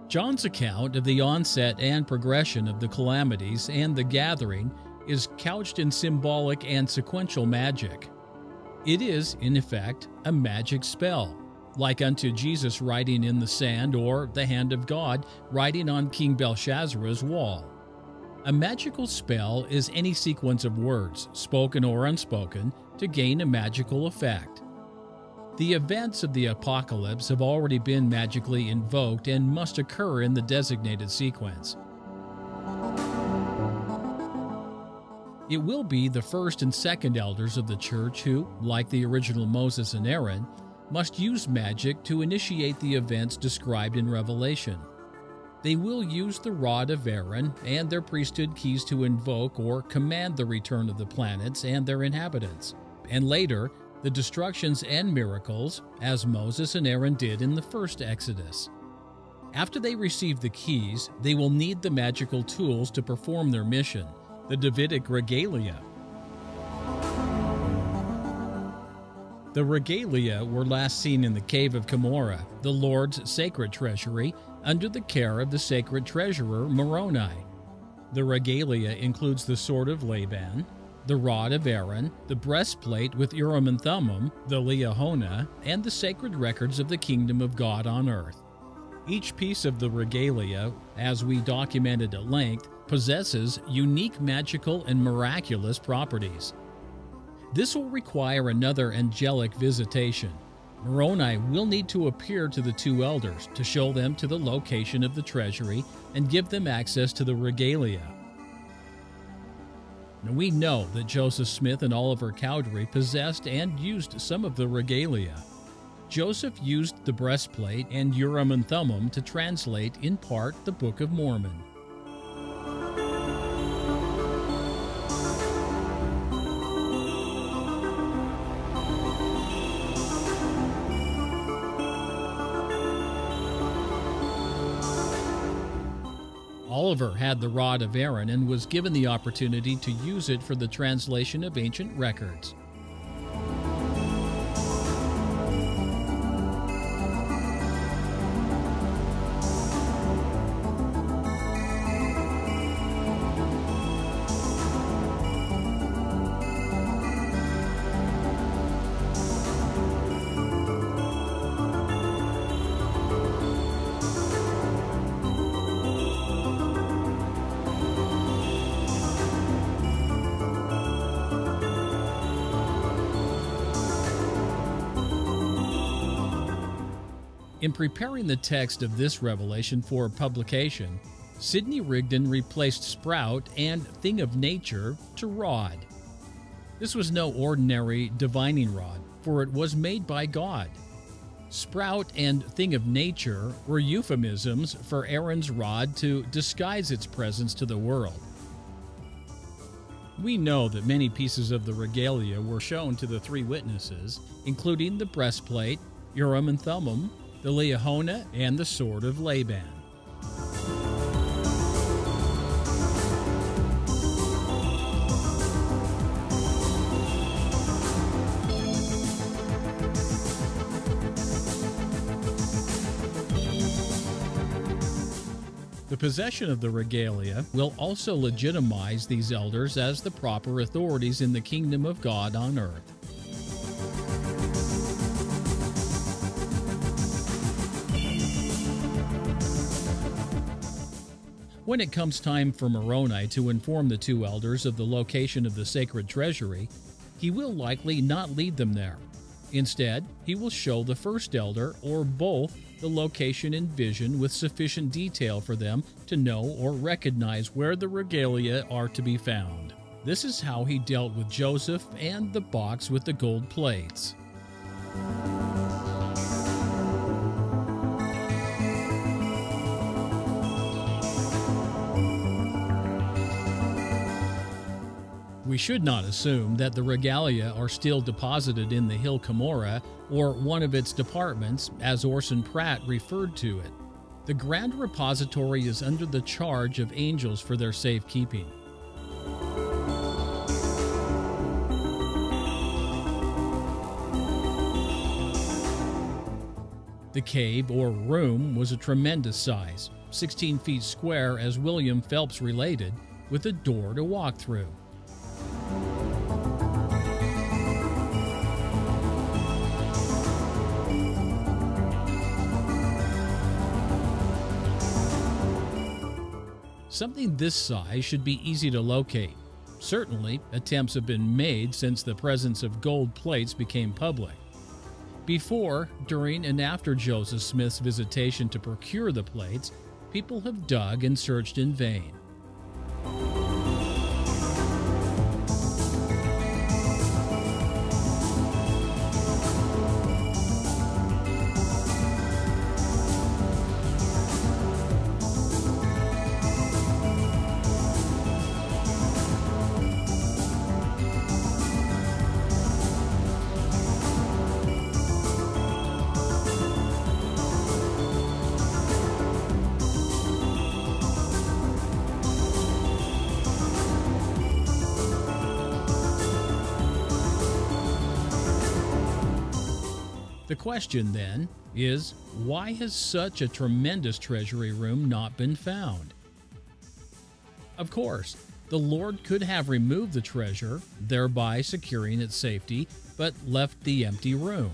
John's account of the onset and progression of the calamities and the gathering is couched in symbolic and sequential magic. It is, in effect, a magic spell, like unto Jesus writing in the sand or the hand of God writing on King Belshazzar's wall. A magical spell is any sequence of words, spoken or unspoken, to gain a magical effect. The events of the apocalypse have already been magically invoked and must occur in the designated sequence. It will be the first and second elders of the church who, like the original Moses and Aaron, must use magic to initiate the events described in Revelation. They will use the rod of Aaron and their priesthood keys to invoke or command the return of the planets and their inhabitants, and later, the destructions and miracles, as Moses and Aaron did in the first Exodus. After they receive the keys, they will need the magical tools to perform their mission, the Davidic regalia. The regalia were last seen in the cave of Cumorah, the Lord's sacred treasury, under the care of the sacred treasurer Moroni. The regalia includes the sword of Laban, the rod of Aaron, the breastplate with Urim and Thummim, the Liahona, and the sacred records of the kingdom of God on earth. Each piece of the regalia, as we documented at length, possesses unique magical and miraculous properties. This will require another angelic visitation. Moroni will need to appear to the two elders to show them to the location of the treasury and give them access to the regalia. Now, we know that Joseph Smith and Oliver Cowdery possessed and used some of the regalia. Joseph used the breastplate and Urim and Thummim to translate, in part, the Book of Mormon. Oliver had the rod of Aaron and was given the opportunity to use it for the translation of ancient records. In preparing the text of this revelation for publication, Sidney Rigdon replaced sprout and thing of nature to rod. This was no ordinary divining rod, for it was made by God. Sprout and thing of nature were euphemisms for Aaron's rod to disguise its presence to the world. We know that many pieces of the regalia were shown to the three witnesses, including the breastplate, Urim and Thummim, the Liahona, and the sword of Laban. The possession of the regalia will also legitimize these elders as the proper authorities in the kingdom of God on earth. When it comes time for Moroni to inform the two elders of the location of the sacred treasury, he will likely not lead them there. Instead, he will show the first elder, or both, the location in vision with sufficient detail for them to know or recognize where the regalia are to be found. This is how he dealt with Joseph and the box with the gold plates. We should not assume that the regalia are still deposited in the Hill Cumorah or one of its departments, as Orson Pratt referred to it. The Grand Repository is under the charge of angels for their safekeeping. The cave or room was a tremendous size, 16 feet square, as William Phelps related, with a door to walk through. Something this size should be easy to locate. Certainly, attempts have been made since the presence of gold plates became public. Before, during, and after Joseph Smith's visitation to procure the plates, people have dug and searched in vain. The question, then, is why has such a tremendous treasury room not been found? Of course, the Lord could have removed the treasure, thereby securing its safety, but left the empty room.